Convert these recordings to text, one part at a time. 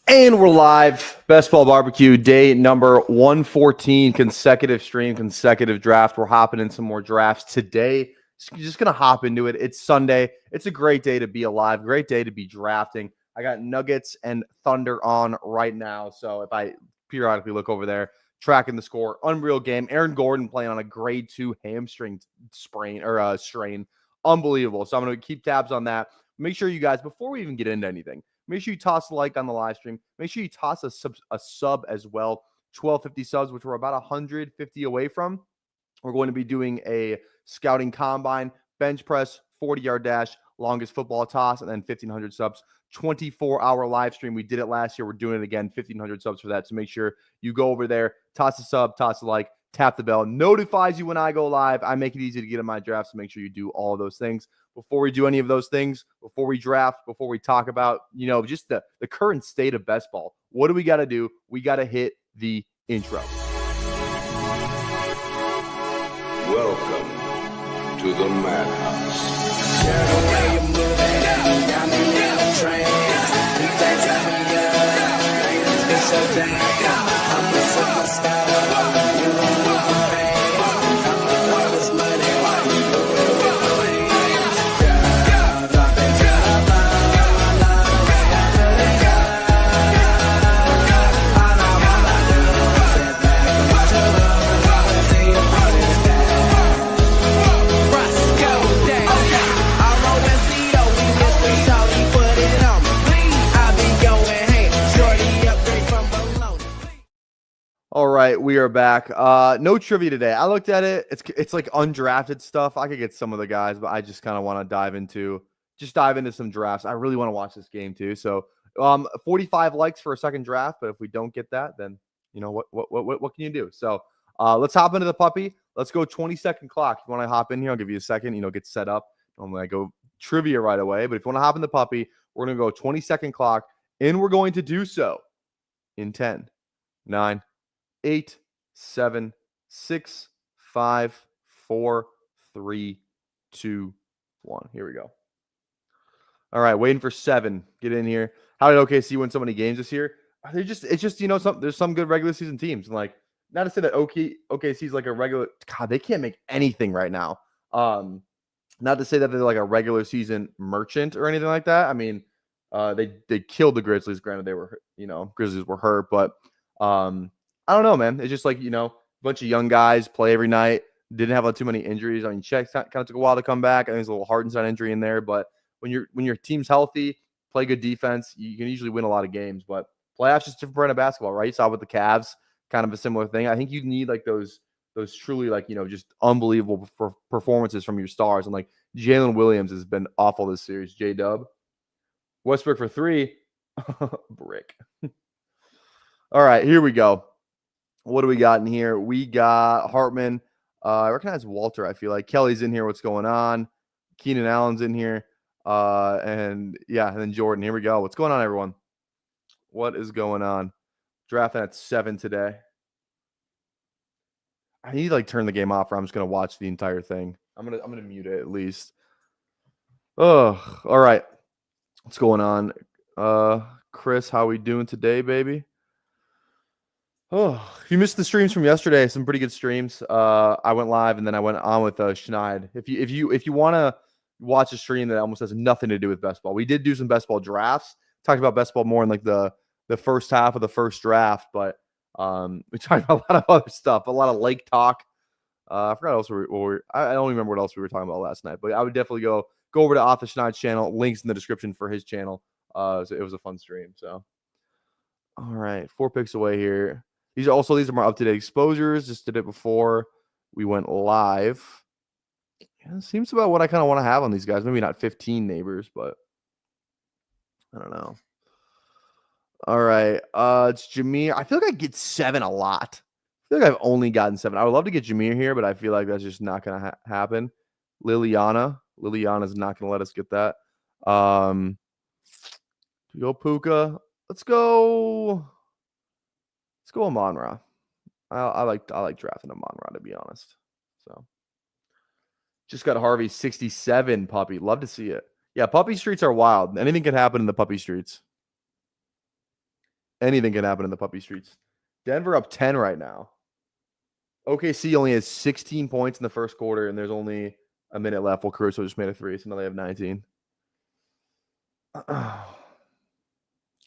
And we're live. Best Ball Barbecue, day number 114, consecutive stream, consecutive draft. We're hopping in some more drafts today. Just going to hop into it. It's Sunday. It's a great day to be alive, great day to be drafting. I got Nuggets and Thunder on right now. So if I periodically look over there, tracking the score, unreal game. Aaron Gordon playing on a grade 2 hamstring sprain or strain. Unbelievable. So I'm going to keep tabs on that. Make sure you guys, before we even get into anything, make sure you toss a like on the live stream. Make sure you toss a sub as well. 1250 subs, which we're about 150 away from. We're going to be doing a scouting combine, bench press, 40-yard dash, longest football toss, and then 1,500 subs. 24-hour live stream. We did it last year. We're doing it again. 1,500 subs for that. So make sure you go over there, toss a sub, toss a like, tap the bell. Notifies you when I go live. I make it easy to get in my drafts. So make sure you do all of those things. Before we do any of those things, before we draft, before we talk about, just the current state of best ball, what do we got to do? We got to hit the intro. Welcome to the Madhouse. All right, we are back. No trivia today. I looked at it. It's like undrafted stuff. I could get some of the guys, but I just kind of want to dive into some drafts. I really want to watch this game too. So, 45 likes for a second draft, but if we don't get that, then what can you do? So, let's hop into the puppy. Let's go 20-second clock. If you want to hop in here, I'll give you a second. Get set up. Normally I go trivia right away, but if you want to hop in the puppy, we're gonna go 20-second clock, and we're going to do so in 10, 9. 8, 7, 6, 5, 4, 3, 2, 1. Here we go. All right, waiting for 7. Get in here. How did OKC win so many games this year? It's just there's some good regular season teams. And like, not to say that OKC is like a regular. God, they can't make anything right now. Not to say that they're like a regular season merchant or anything like that. I mean, they killed the Grizzlies. Granted, they were Grizzlies were hurt, but I don't know, man. It's just like, a bunch of young guys play every night. Didn't have too many injuries. I mean, Czech kind of took a while to come back. I think there's a little Hartenstein injury in there. But when your team's healthy, play good defense, you can usually win a lot of games. But playoffs just different brand of basketball, right? You saw with the Cavs, kind of a similar thing. I think you need like those truly like, just unbelievable performances from your stars. And like Jalen Williams has been awful this series. J-Dub. Westbrook for 3. Brick. All right, here we go. What do we got in here? We got Hartman. I recognize Walter, I feel like. Kelly's in here. What's going on? Keenan Allen's in here. And then Jordan. Here we go. What's going on, everyone? What is going on? Drafting at 7 today. I need to turn the game off, or I'm just gonna watch the entire thing. I'm gonna mute it at least. Oh, all right. What's going on? Chris, how we doing today, baby? Oh, if you missed the streams from yesterday, some pretty good streams. I went live and then I went on with Schneid. If you want to watch a stream that almost has nothing to do with best ball, we did do some best ball drafts. Talked about best ball more in like the first half of the first draft, but we talked about a lot of other stuff, a lot of lake talk. I forgot what else I don't remember what else we were talking about last night, but I would definitely go over to Off the Schneid's channel. Links in the description for his channel. So it was a fun stream. So, all right, 4 picks away here. These are more up-to-date exposures. Just did it before we went live. Yeah, seems about what I kind of want to have on these guys. Maybe not 15 neighbors, but I don't know. All right. It's Jameer. I feel like I get 7 a lot. I feel like I've only gotten 7. I would love to get Jameer here, but I feel like that's just not going to happen. Liliana's not going to let us get that. Go Puka. Let's go Amon-Ra. I like drafting Amon-Ra, to be honest. So just got Harvey 67 puppy. Love to see it. Yeah, puppy streets are wild. Anything can happen in the puppy streets. Anything can happen in the puppy streets. Denver up 10 right now. OKC only has 16 points in the first quarter, and there's only a minute left. Well, Caruso just made a 3, so now they have 19.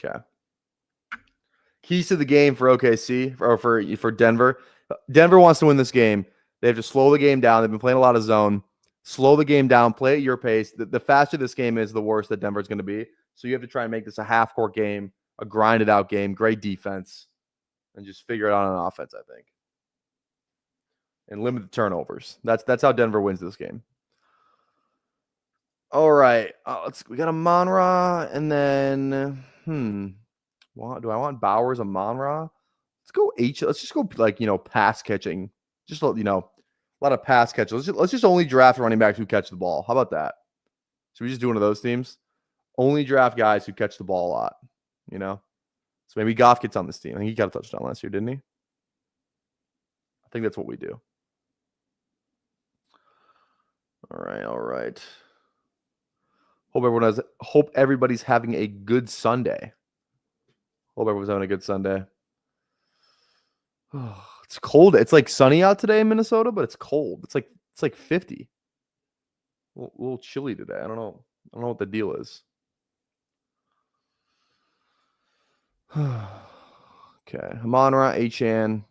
Okay. Keys to the game for OKC or for Denver. Denver wants to win this game. They have to slow the game down. They've been playing a lot of zone. Slow the game down. Play at your pace. The faster this game is, the worse that Denver's going to be. So you have to try and make this a half-court game, a grinded-out game, great defense, and just figure it out on offense, I think. And limit the turnovers. That's how Denver wins this game. All right. We got a Monra, and then do I want Bowers, a Monra? Let's just go like pass catching. Just a lot of pass catches. Let's just only draft running backs who catch the ball. How about that? Should we just do one of those teams? Only draft guys who catch the ball a lot. So maybe Goff gets on this team. I think he got a touchdown last year, didn't he? I think that's what we do. All right. Hope everybody's having a good Sunday. Hope everyone's having a good Sunday. It's cold. It's like sunny out today in Minnesota, but it's cold. It's like 50. A little chilly today. I don't know what the deal is. Okay. Amon-Ra, Achane.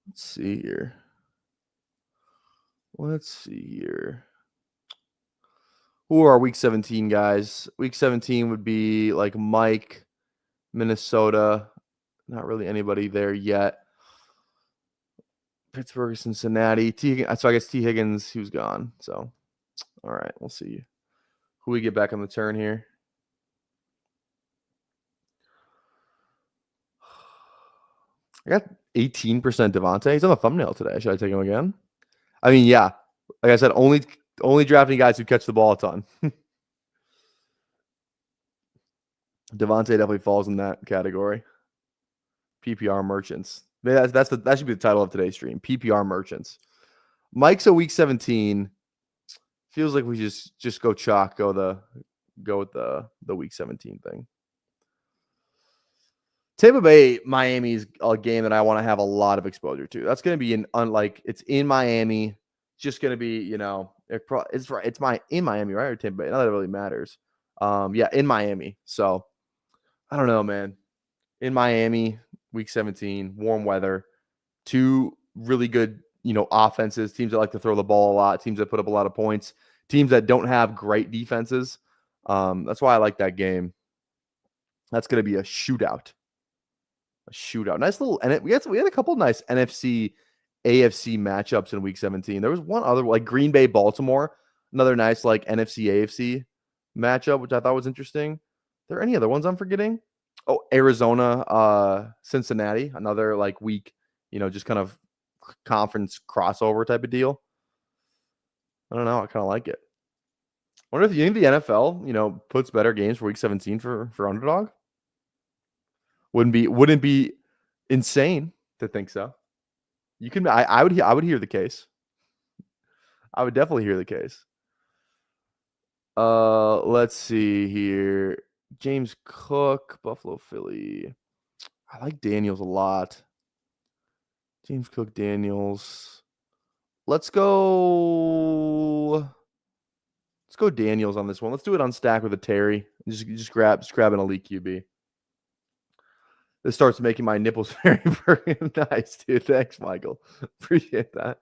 Let's see here. Who are our Week 17 guys? Week 17 would be like Mike, Minnesota. Not really anybody there yet. Pittsburgh, Cincinnati. So I guess T. Higgins, he was gone. So, all right, we'll see who we get back on the turn here. I got 18% Devontae. He's on the thumbnail today. Should I take him again? I mean, yeah. Like I said, only drafting guys who catch the ball a ton. Devontae definitely falls in that category. PPR merchants. That should be the title of today's stream. PPR merchants. Mike's a Week 17. Feels like we just go chalk. Go with the Week 17 thing. Tampa Bay, Miami's a game that I want to have a lot of exposure to. That's going to be it's in Miami. Just going to be, it's in Miami, right? Or Tampa Bay. Not that it really matters. Yeah, in Miami. So I don't know, man. In Miami, Week 17, warm weather, 2 really good, offenses, teams that like to throw the ball a lot, teams that put up a lot of points, teams that don't have great defenses. That's why I like that game. That's going to be a shootout. Nice little, and we had a couple nice NFC, AFC matchups in Week 17. There was one other, like Green Bay, Baltimore, another nice like NFC, AFC matchup, which I thought was interesting. Are there any other ones I'm forgetting? Oh, Arizona, Cincinnati, another like week, just kind of conference crossover type of deal. I don't know. I kind of like it. I wonder if you think the NFL, puts better games for Week 17 for underdog. Wouldn't be insane to think so. I would hear the case. I would definitely hear the case. Let's see here. James Cook, Buffalo, Philly. I like Daniels a lot. James Cook, Daniels. Let's go Daniels on this one. Let's do it on stack with a Terry. Just grab an elite QB. This starts making my nipples very, very nice, dude. Thanks, Michael. Appreciate that.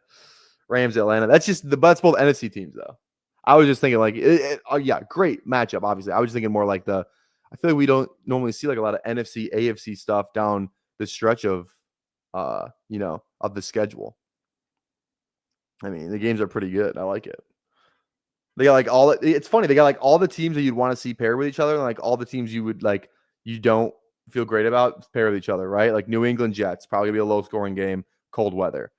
Rams, Atlanta. That's both NFC teams, though. I was just thinking, great matchup, obviously. I was just thinking more like I feel like we don't normally see like a lot of NFC, AFC stuff down the stretch of, of the schedule. I mean, the games are pretty good. I like it. They got it's funny. They got like all the teams that you'd want to see pair with each other, and like all the teams you would like, you don't feel great about pair with each other, right? Like New England Jets, probably gonna be a low scoring game, cold weather.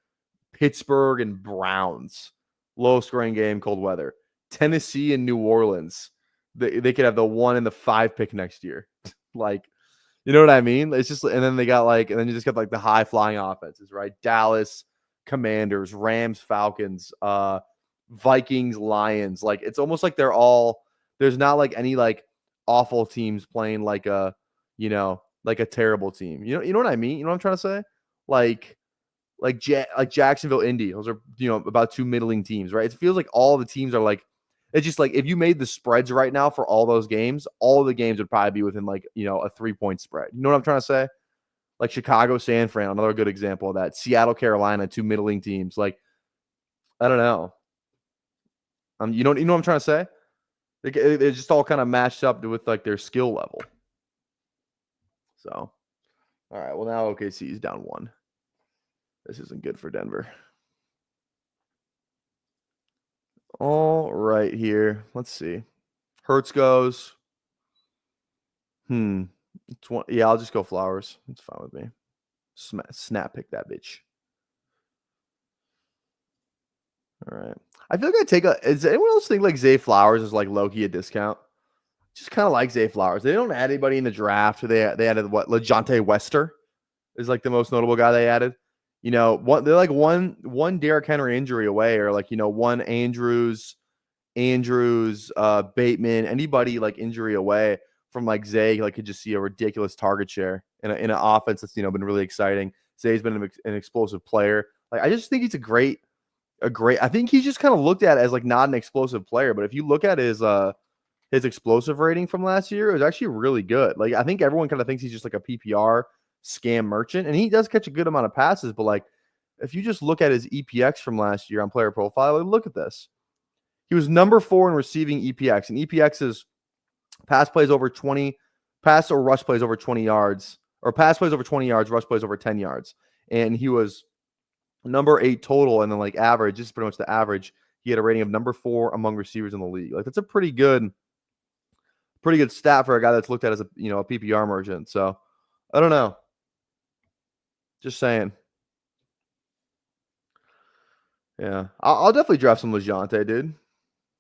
Pittsburgh and Browns, low scoring game, cold weather. Tennessee and New Orleans, they could have the 1 and the 5 pick next year. Like, you know what I mean? It's just, and then they got and then you just got like the high flying offenses, right? Dallas, Commanders, Rams, Falcons, Vikings, Lions. Like, it's almost like there's not like any like awful teams playing like a like a terrible team. You know what I mean? You know what I'm trying to say? Like Jacksonville, Indy. Those are about two middling teams, right? It feels like all the teams are like. It's just like if you made the spreads right now for all those games, all the games would probably be within like a 3-point spread. You know what I'm trying to say? Like Chicago, San Fran, another good example of that. Seattle, Carolina, two middling teams. Like I don't know. You know what I'm trying to say? It just all kind of matched up with like their skill level. So, all right. Well, now OKC is down 1. This isn't good for Denver. All right, here. Let's see. Hurts goes. Yeah, I'll just go Flowers. It's fine with me. Snap pick that bitch. All right. I feel like does anyone else think like Zay Flowers is like low-key a discount? Just kind of like Zay Flowers. They don't add anybody in the draft. They added what? LeJounte Wester is like the most notable guy they added. They're like one Derrick Henry injury away, or like one Andrews, Bateman, anybody like injury away from like Zay. Like could just see a ridiculous target share in an offense that's been really exciting. Zay's been an explosive player. Like I just think he's a great. I think he's just kind of looked at as like not an explosive player, but if you look at his explosive rating from last year, it was actually really good. Like I think everyone kind of thinks he's just like a PPR scam merchant, and he does catch a good amount of passes. But like if you just look at his EPX from last year on Player Profile, like, look at this. He was number 4 in receiving EPX, and EPX is pass plays over 20, pass or rush plays over 20 yards, or pass plays over 20 yards, rush plays over 10 yards, and he was number 8 total, and then like average, this is pretty much the average. He had a rating of number 4 among receivers in the league. Like that's a pretty good stat for a guy that's looked at as a PPR merchant. So I don't know. Just saying. Yeah, I'll definitely draft some LeJounte, dude.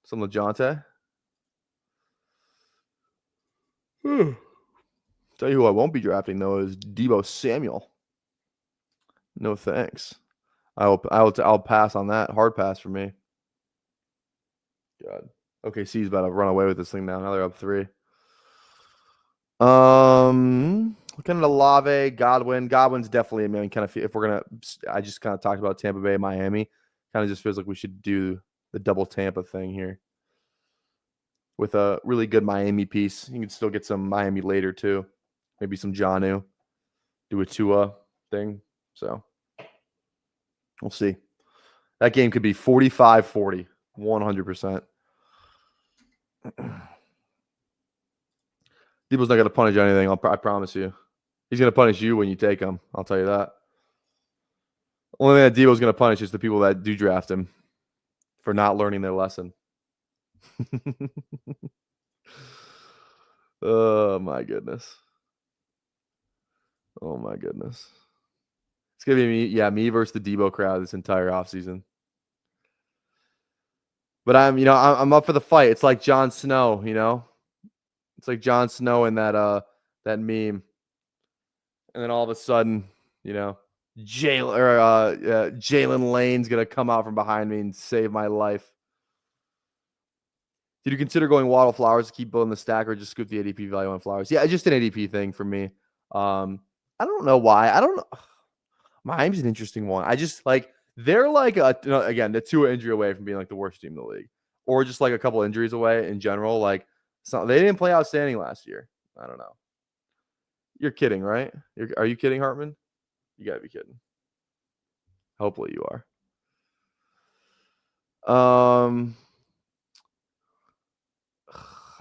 Some LeJounte. Tell you who I won't be drafting though is Deebo Samuel. No thanks. I'll pass on that. Hard pass for me. God. Okay, he's about to run away with this thing now. Now they're up 3. Looking at Olave, Godwin. Godwin's definitely, I mean, kind of, if we're gonna, I just kind of talked about Tampa Bay, Miami. Kind of just feels like we should do the double Tampa thing here with a really good Miami piece. You can still get some Miami later too. Maybe some Jonnu. Do a Tua thing. So we'll see. That game could be 45-40, 100%. Deebo's not going to punish anything. I promise you. He's going to punish you when you take him. I'll tell you that. Only thing that Deebo's going to punish is the people that do draft him for not learning their lesson. Oh, my goodness. Oh, my goodness. It's going to be me versus the Deebo crowd this entire offseason. But I'm up for the fight. It's like Jon Snow, It's like Jon Snow in that meme. And then all of a sudden, Jalen Lane's gonna come out from behind me and save my life. Did you consider going Waddle Flowers to keep building the stack, or just scoop the ADP value on Flowers? Yeah, just an ADP thing for me. I don't know why. I don't know. Miami's an interesting one. I just like they're like again, the 2 injury away from being like the worst team in the league, or just like a couple injuries away in general. Like they didn't play outstanding last year. I don't know. You're kidding, right? Are you kidding, Hartman? You gotta be kidding. Hopefully you are.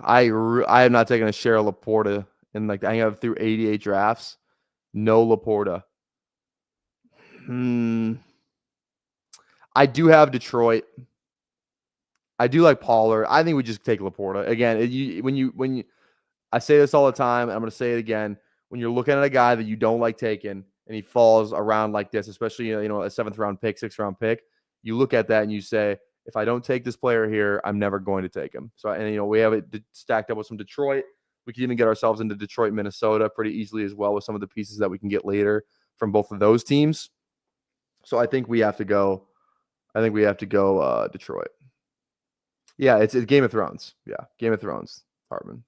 I am not taking a share of Laporta, and like I have through 88 drafts. No Laporta. I do have Detroit. I do like Pollard. I think we just take Laporta again. When I say this all the time, and I'm going to say it again. When you're looking at a guy that you don't like taking, and he falls around like this, especially a 7th round pick, 6th round pick, you look at that and you say, if I don't take this player here, I'm never going to take him. So, and we have it stacked up with some Detroit. We can even get ourselves into Detroit, Minnesota pretty easily as well with some of the pieces that we can get later from both of those teams. So I think we have to go. Detroit. Yeah, it's Game of Thrones. Yeah, Game of Thrones. Hartman.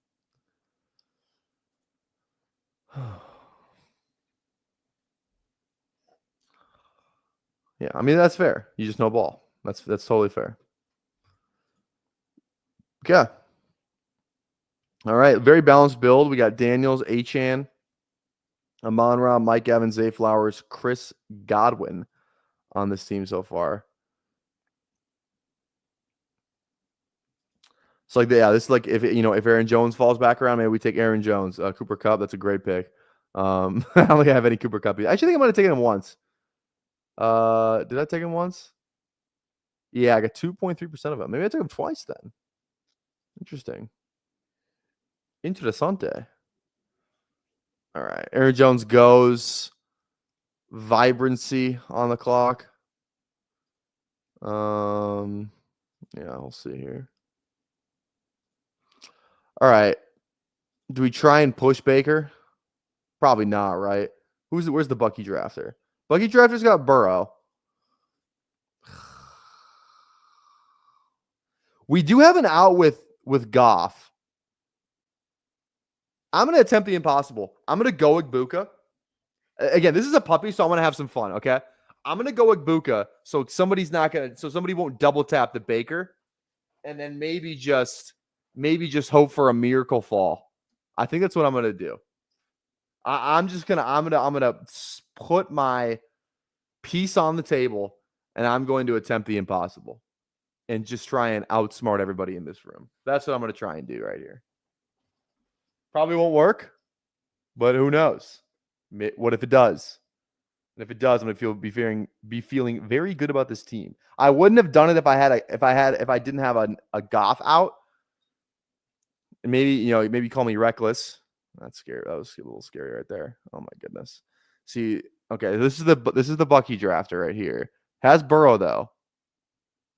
Yeah, I mean that's fair. You just know ball. That's totally fair. Okay. All right, very balanced build. We got Daniels, Achane, Amon-Ra, Mike Evans, Zay Flowers, Chris Godwin on this team so far. So like, yeah, this is like if Aaron Jones falls back around, maybe we take Aaron Jones, Cooper Kupp. That's a great pick. I don't think I have any Cooper Kupp. I actually think I might have taken him once. Did I take him once? Yeah, I got 2.3% of him. Maybe I took him twice then. Interesting. Interessante. All right, Aaron Jones goes. Vibrancy on the clock. Yeah, we'll see here. All right. Do we try and push Baker? Probably not, right? Where's the Bucky drafter? Bucky drafter's got Burrow. We do have an out with Goff. I'm gonna attempt the impossible. I'm gonna go Igbukah. Again, this is a puppy, so I'm gonna have some fun. Okay, I'm gonna go Igbukah, so somebody won't double tap the Baker, and then maybe just hope for a miracle fall. I think that's what I'm gonna do. I'm gonna put my piece on the table, and I'm going to attempt the impossible, and just try and outsmart everybody in this room. That's what I'm gonna try and do right here. Probably won't work, but who knows? What if it does? And if it does, I'm gonna be feeling very good about this team. I wouldn't have done it if I didn't have a Goff out. And maybe call me reckless. That's scary. That was a little scary right there. Oh my goodness. See, okay, this is the Bucky drafter right here. Has Burrow though.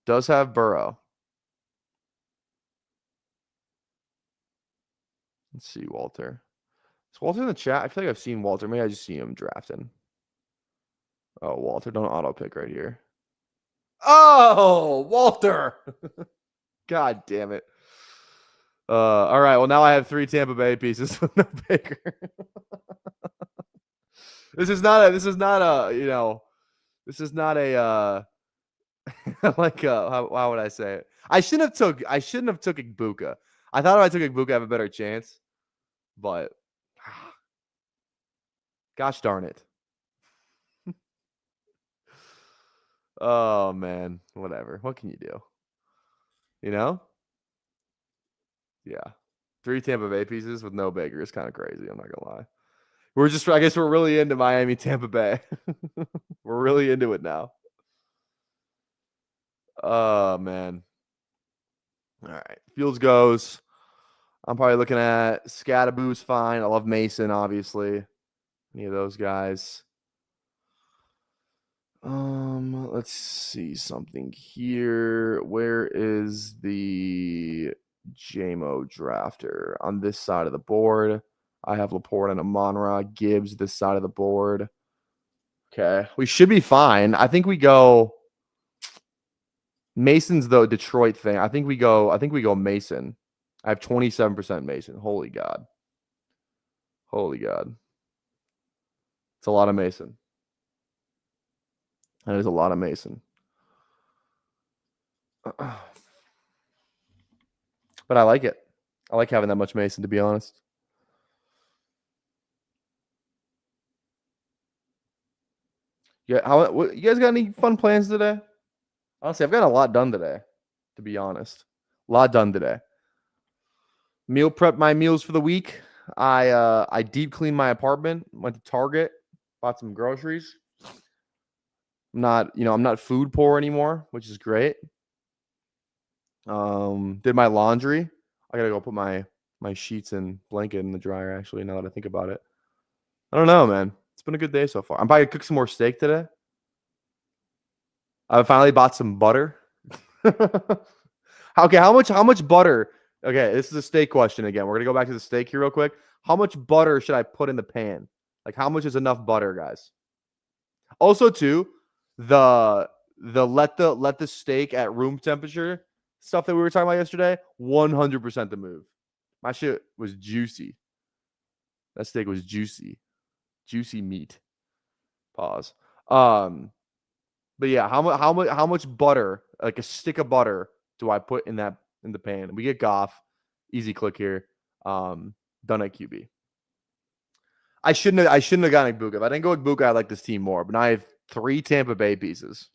Does have Burrow. Let's see, Walter. Is Walter in the chat? I feel like I've seen Walter. Maybe I just see him drafting. Oh, Walter, don't auto pick right here. Oh, Walter. God damn it. All right. Well, now I have 3 Tampa Bay pieces with no Baker. This is not a like how would I say it? I shouldn't have took Igbukah. I thought if I took Igbukah, I have a better chance, but gosh darn it. Oh man, whatever. What can you do? You know? Yeah. 3 Tampa Bay pieces with no Baker is kind of crazy. I'm not gonna lie. I guess we're really into Miami, Tampa Bay. We're really into it now. Oh man. All right. Fields goes. I'm probably looking at Scattaboo's fine. I love Mason, obviously. Any of those guys. Let's see something here. Where is the JMO drafter? On this side of the board, I have Laporte and Amon-Ra. Gibbs this side of the board. Okay, we should be fine. I think we go Mason's the Detroit thing. I think we go Mason. I have 27% Mason. Holy God. Holy God. It's a lot of Mason. That is a lot of Mason. But I like it. I like having that much Mason, to be honest. Yeah, you guys got any fun plans today? Honestly, I've got a lot done today, to be honest. A lot done today. Meal prep my meals for the week. I deep cleaned my apartment, went to Target, bought some groceries. I'm not food poor anymore, which is great. Did my laundry. I gotta go put my sheets and blanket in the dryer, actually, now that I think about it. I don't know, man. It's been a good day so far. I'm probably gonna cook some more steak today. I finally bought some butter. Okay, how much butter? Okay, this is a steak question again. We're gonna go back to the steak here real quick. How much butter should I put in the pan? Like, how much is enough butter, guys? Also, too, the let the steak at room temperature stuff that we were talking about yesterday, 100% the move. My shit was juicy. That steak was juicy. Juicy meat. Pause. But yeah, how much butter, like a stick of butter, do I put in the pan? We get Goff. Easy click here. Done at QB. I shouldn't have gotten Igbukah. If I didn't go Igbukah, I like this team more. But now I have 3 Tampa Bay pieces.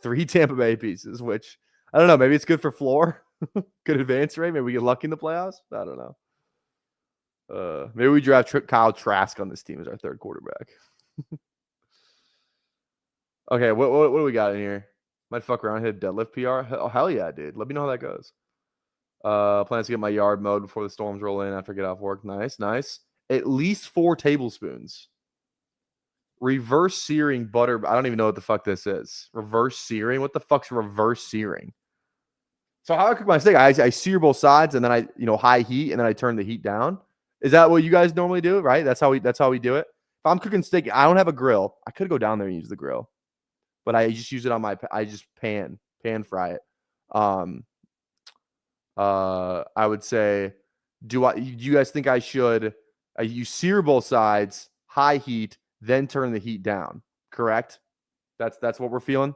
3 Tampa Bay pieces, which I don't know. Maybe it's good for floor. Good advance rate. Maybe we get lucky in the playoffs. I don't know. Maybe we draft Kyle Trask on this team as our 3rd quarterback. Okay, what do we got in here? Might fuck around, hit deadlift PR. Oh, hell yeah, dude. Let me know how that goes. Plans to get my yard mowed before the storms roll in after I get off work. Nice. At least 4 tablespoons. Reverse searing butter. I don't even know what the fuck this is. Reverse searing? What the fuck's reverse searing? So how I cook my steak, I sear both sides and then I, high heat and then I turn the heat down. Is that what you guys normally do, right? That's how we do it. If I'm cooking steak, I don't have a grill. I could go down there and use the grill. But I just use it on I just pan fry it. I would say, do you guys think I should you sear both sides, high heat, then turn the heat down? Correct? That's what we're feeling.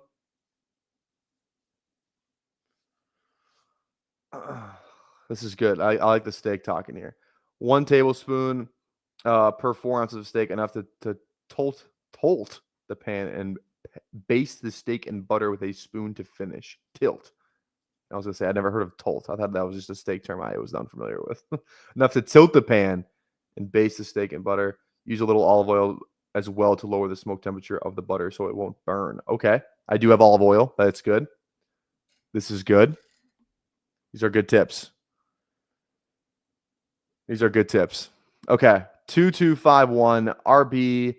This is good. I like the steak talking here. 1 tablespoon per 4 ounces of steak, enough to tolt the pan and baste the steak in butter with a spoon to finish. Tilt. I was going to say, I'd never heard of tolt. I thought that was just a steak term I was unfamiliar with. Enough to tilt the pan and baste the steak in butter. Use a little olive oil as well to lower the smoke temperature of the butter so it won't burn. Okay. I do have olive oil. That's good. This is good. These are good tips. Okay. 2-2-5-1. RB.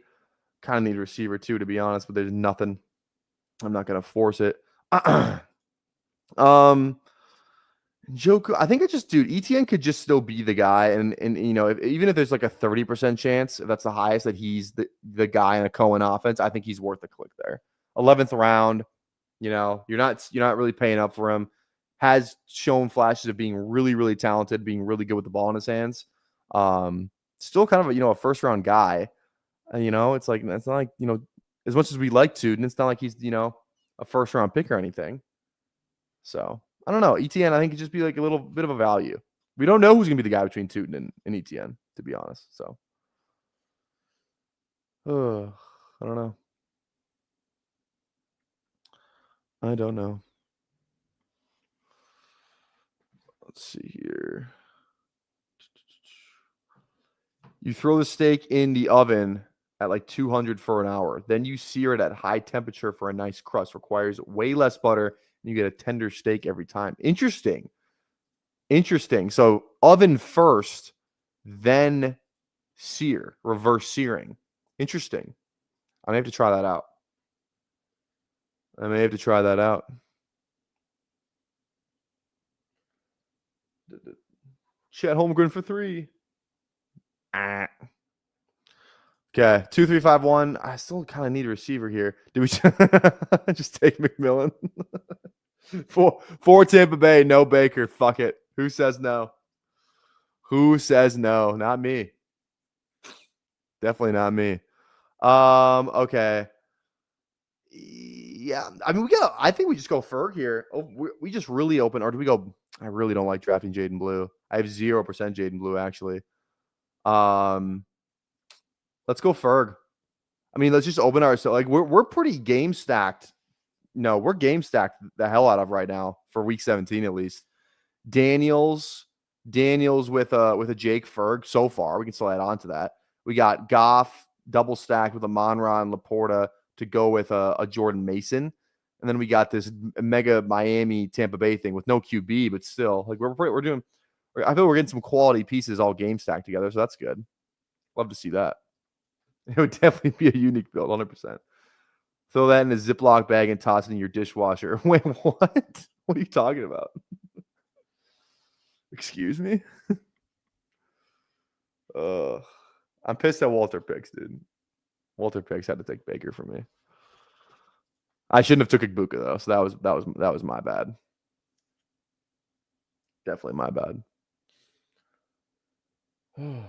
Kind of need a receiver too, to be honest, but there's nothing. I'm not going to force it. Njoku, I think ETN could just still be the guy. And even if there's like a 30% chance, if that's the highest, that he's the guy in a Cohen offense, I think he's worth a click there. 11th round, you're not really paying up for him. Has shown flashes of being really, really talented, being really good with the ball in his hands. Still kind of a first round guy. It's like, it's not like, as much as we like to, and it's not like he's, a first round pick or anything. So I don't know. ETN, I think could just be like a little bit of a value. We don't know who's going to be the guy between Tootin and ETN, to be honest. So I don't know. Let's see here. You throw the steak in the oven at like 200 for an hour. Then you sear it at high temperature for a nice crust. Requires way less butter, and you get a tender steak every time. Interesting. So oven first, then sear, reverse searing. Interesting. I may have to try that out. Chet Holmgren for 3. Okay, 2-3-5-1. I still kind of need a receiver here. Do we just take McMillan? 4 Tampa Bay, no Baker. Fuck it. Who says no? Not me. Definitely not me. Okay. Yeah, I mean, I think we just go Ferg here. Oh, we just really open, or do we go? I really don't like drafting Jaden Blue. I have 0% Jaden Blue, actually. Let's go Ferg. I mean, let's just open ourselves. Like, we're pretty game stacked. No, we're game stacked the hell out of right now for week 17 at least. Daniels with a Jake Ferg so far. We can still add on to that. We got Goff double stacked with a Monra and Laporta to go with a Jordan Mason. And then we got this mega Miami Tampa Bay thing with no QB, but still, like, we're doing. I feel we're getting some quality pieces all game stacked together, so that's good. Love to see that. It would definitely be a unique build, 100%. Throw that in a Ziploc bag and toss it in your dishwasher. Wait, what? What are you talking about? Excuse me? I'm pissed at Walter Picks, dude. Walter Picks had to take Baker for me. I shouldn't have took Igbukah though, so that was my bad. Definitely my bad. Okay.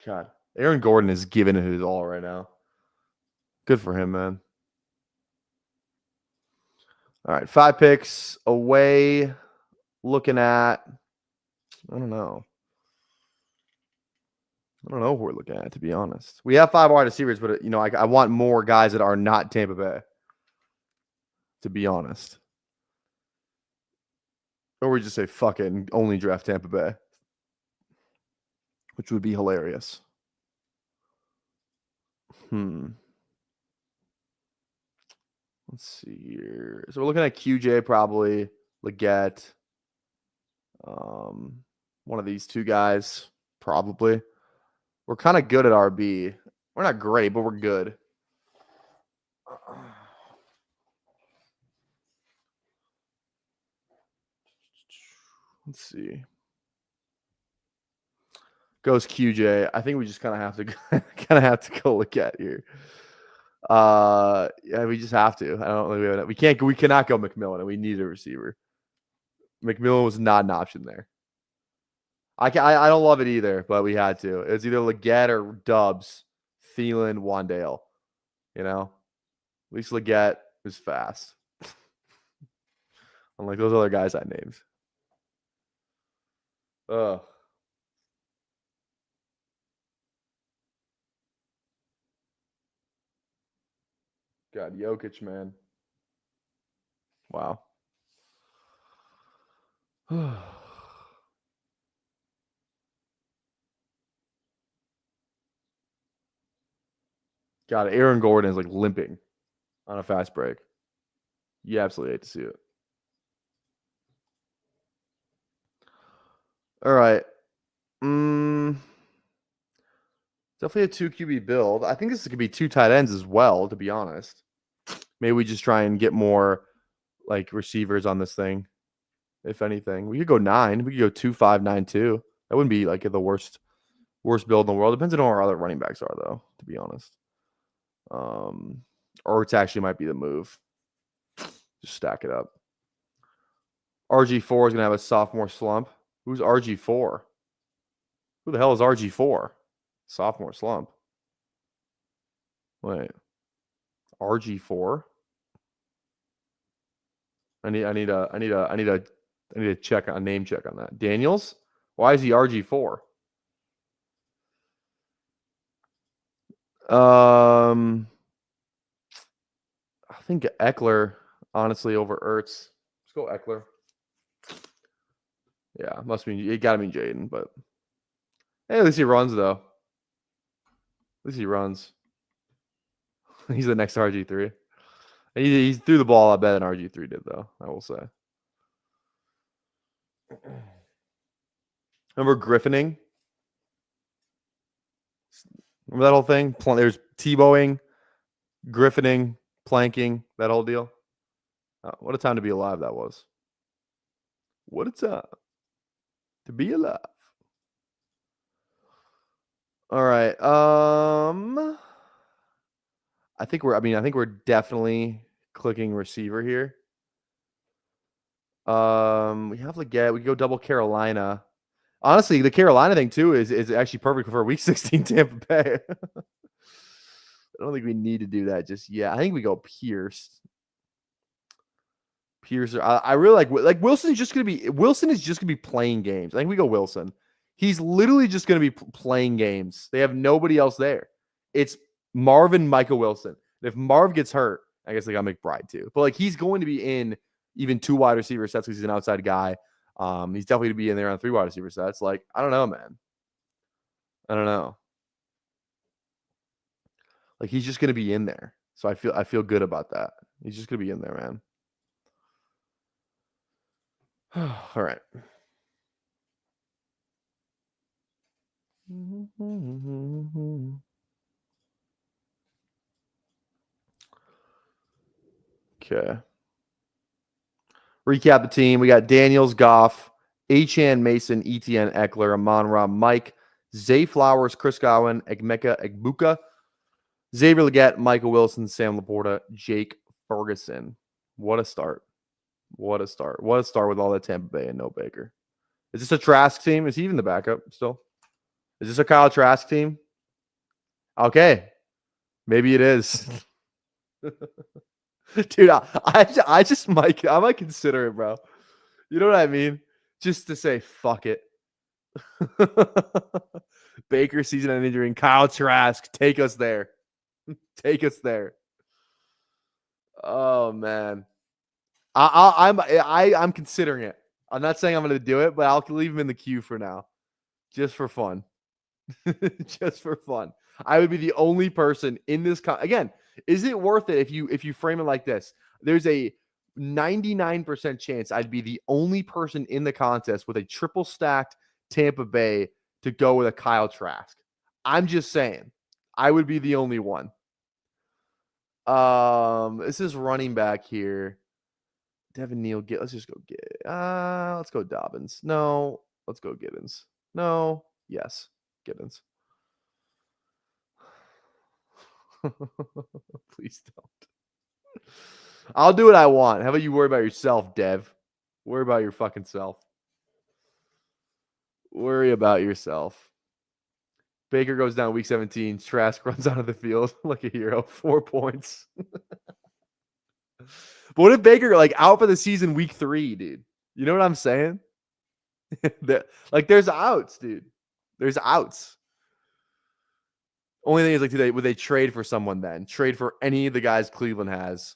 God, Aaron Gordon is giving it his all right now. Good for him, man. All right, 5 picks away. Looking at, I don't know. I don't know who we're looking at, to be honest. We have 5 wide receivers, but I want more guys that are not Tampa Bay, to be honest. Or we just say fuck it and only draft Tampa Bay, which would be hilarious. Let's see here. So we're looking at QJ, probably Leggett. One of these 2 guys, probably. We're kind of good at RB. We're not great, but we're good. Let's see. Goes QJ. I think we just kind of have to go look at here. Yeah, we just have to. I don't think we cannot go McMillan, and we need a receiver. McMillan was not an option there. I don't love it either, but we had to. It's either Leggett or Dubs, Thielen, Wandale. At least Leggett is fast. Unlike those other guys I named. Ugh. God, Jokic, man. Wow. God, Aaron Gordon is like limping on a fast break. You absolutely hate to see it. All right. Definitely a 2 QB build. I think this could be 2 tight ends as well, to be honest. Maybe we just try and get more like receivers on this thing. If anything, we could go 9. We could go 2-5-9-2. That wouldn't be like the worst build in the world. Depends on who our other running backs are, though, to be honest. Or it actually might be the move. Just stack it up. RG4 is gonna have a sophomore slump. Who's RG4? Who the hell is RG4? Sophomore slump. Wait. RG4? I need a check, a name check on that. Daniels? Why is he RG4? I think Eckler, honestly, over Ertz. Let's go Eckler. Yeah, it gotta mean Jaden, but hey, at least he runs though. At least he runs. He's the next RG3. He threw the ball a lot better than RG3 did, though, I will say. Remember Griffining? Remember that whole thing? There's Tebowing, Griffining, planking, that whole deal. What a time to be alive that was. What a time to be alive. All right. I think we're definitely clicking receiver here. We have Leggett. We can go double Carolina. Honestly, the Carolina thing too is actually perfect for Week 16 Tampa Bay. I don't think we need to do that just yet. I think we go Pierce. I really like Wilson is just gonna be playing games. I think we go Wilson. He's literally just gonna be playing games. They have nobody else there. It's Marvin, Michael Wilson. And if Marv gets hurt, I guess they got McBride too. But like he's going to be in even 2 wide receiver sets because he's an outside guy. He's definitely to be in there on 3 wide receiver sets. Like, I don't know, man. I don't know. Like he's just gonna be in there. So I feel good about that. He's just gonna be in there, man. All right. Okay. Recap the team. We got Daniels, Goff, Achane, Mason, Etienne, Eckler, Amon-Ra, Mike, Zay Flowers, Chris Godwin, Egmeka, Egbuka, Xavier Leggett, Michael Wilson, Sam Laporta, Jake Ferguson. What a start. What a start. What a start with all that Tampa Bay and no Baker. Is this a Trask team? Is he even the backup still? Is this a Kyle Trask team? Okay. Maybe it is. Dude, I just I might consider it, bro. You know what I mean? Just to say, fuck it. Baker season and injury. Kyle Trask, take us there. Take us there. Oh man, I'm considering it. I'm not saying I'm going to do it, but I'll leave him in the queue for now, just for fun. Just for fun. I would be the only person in this. Again, is it worth it if you frame it like this? There's a 99% chance I'd be the only person in the contest with a triple stacked Tampa Bay to go with a Kyle Trask. I'm just saying, I would be the only one. This is running back here. Devin Neal, let's just go let's go Dobbins. No, let's go Giddens. No, yes, Giddens. Please don't. I'll do what I want. How about you worry about yourself, Dev? Worry about your fucking self. Worry about yourself. Baker goes down week 17. Trask runs out of the field like a hero. 4 points. But what if Baker out for the season week 3, dude? You know what I'm saying? There's outs, dude. There's outs. Only thing is, would they trade for someone then? Trade for any of the guys Cleveland has?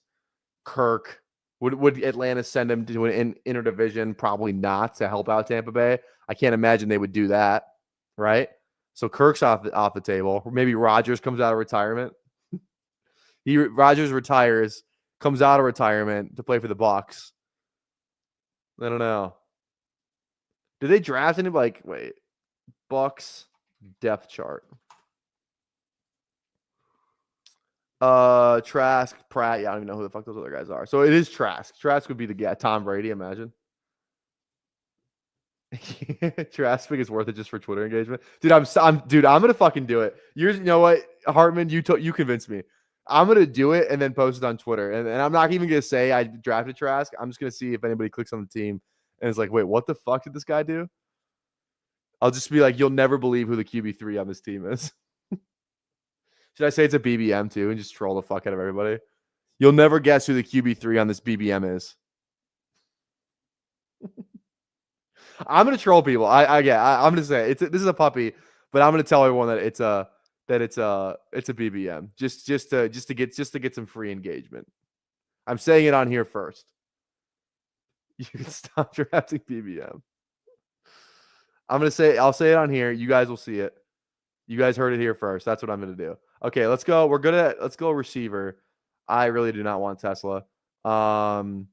Kirk. Would Atlanta send him to an interdivision? Probably not, to help out Tampa Bay. I can't imagine they would do that, right? So Kirk's off the table. Maybe Rodgers comes out of retirement. Rodgers retires, comes out of retirement to play for the Bucs. I don't know. Did they draft him? Wait, Bucs depth chart. Trask, Pratt. Yeah, I don't even know who the fuck those other guys are. So it is Trask. Trask would be the guy. Tom Brady, imagine. Trask is worth it just for Twitter engagement, dude. I'm gonna fucking do it. You know what, Hartman? You convinced me. I'm gonna do it and then post it on Twitter. And I'm not even gonna say I drafted Trask. I'm just gonna see if anybody clicks on the team and is like, wait, what the fuck did this guy do? I'll just be like, you'll never believe who the QB3 on this team is. Should I say it's a BBM too and just troll the fuck out of everybody? You'll never guess who the QB3 on this BBM is. I'm gonna troll people. I'm gonna say this is a puppy, but I'm gonna tell everyone that it's a BBM just to get some free engagement. I'm saying it on here first. You can stop drafting BBM. I'll say it on here. You guys will see it. You guys heard it here first. That's what I'm gonna do. Okay, let's go. Let's go receiver. I really do not want Tesla. Tolbert.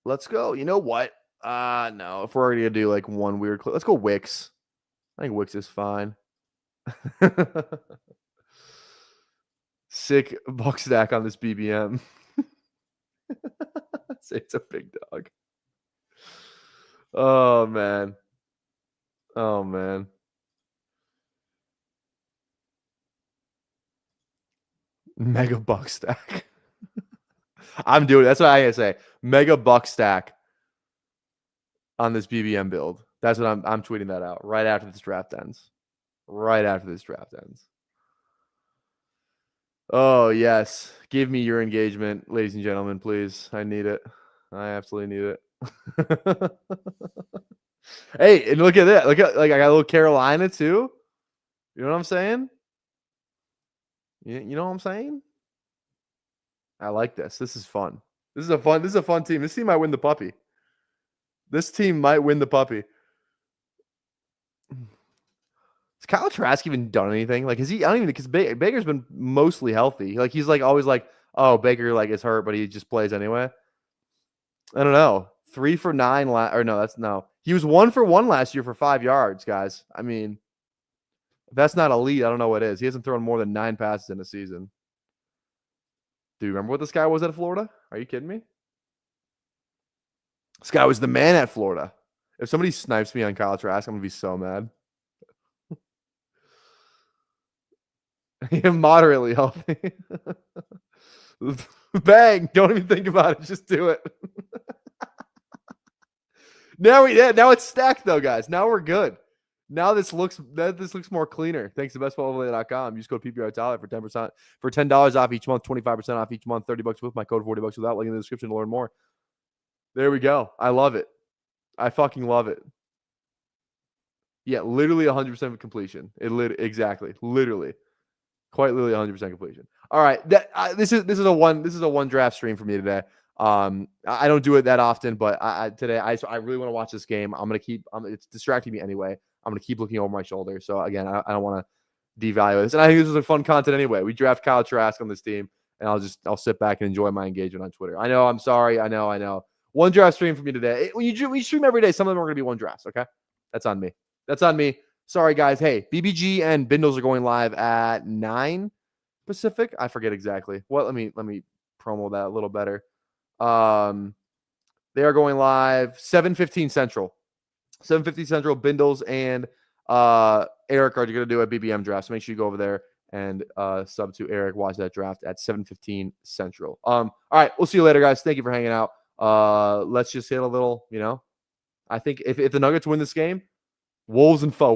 Let's go. You know what? No. If we're already gonna do one weird clip, let's go Wicks. I think Wicks is fine. Sick buck stack on this BBM. Say it's a big dog. Oh man. Oh man. Mega buck stack. I'm doing it. That's what I gotta say. Mega buck stack on this BBM build. That's what I'm tweeting that out right after this draft ends. Right after this draft ends. Oh yes. Give me your engagement, ladies and gentlemen, please. I need it. I absolutely need it. Hey, and look at that. Look at I got a little Carolina too. You know what I'm saying? You know what I'm saying? I like this. This is fun. This is a fun team. This team might win the puppy. This team might win the puppy. Has Kyle Trask even done anything? Is he? I don't even, because Baker's been mostly healthy. He's always oh, Baker is hurt, but he just plays anyway. I don't know. 3 for 9 He was 1 for 1 last year for 5 yards, guys. I mean, if that's not elite, I don't know what is. He hasn't thrown more than 9 passes in a season. Do you remember what this guy was at Florida? Are you kidding me? This guy was the man at Florida. If somebody snipes me on Kyle Trask, I'm going to be so mad. Moderately healthy. Bang. Don't even think about it. Just do it. Now it's stacked though, guys. Now we're good. Now this looks more cleaner. Thanks to bestballoverlay.com. Use code PPR Tyler for 10% for $10 off each month, 25% off each month, $30 with my code, $40 without. Link in the description to learn more. There we go. I love it. I fucking love it. Yeah, literally 100% completion. Exactly. Literally. Quite literally 100% completion. All right. This is a one draft stream for me today. I don't do it that often, but today I really want to watch this game. It's distracting me anyway. I'm gonna keep looking over my shoulder. So again, I don't want to devalue this. And I think this is a fun content anyway. We draft Kyle Trask on this team, and I'll sit back and enjoy my engagement on Twitter. I know. I'm sorry. I know. One draft stream for me today. When you stream every day, some of them are gonna be one drafts. Okay, that's on me. Sorry, guys. Hey, BBG and Bindles are going live at 9 Pacific. I forget exactly. Let me promo that a little better. They are going live 7:15 Central. 7:50 Central. Bindles and Eric are going to do a BBM draft. So make sure you go over there and sub to Eric. Watch that draft at 7:15 Central. All right. We'll see you later, guys. Thank you for hanging out. Let's just hit a little, I think if the Nuggets win this game, Wolves and foe.